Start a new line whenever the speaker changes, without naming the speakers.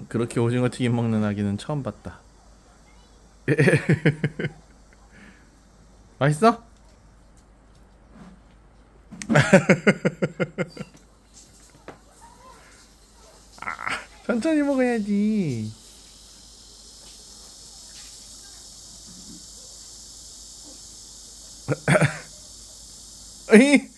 그렇게 오징어 튀김 먹는 아기는 처음 봤다. 맛있어? 천천히 먹어야지. 에이?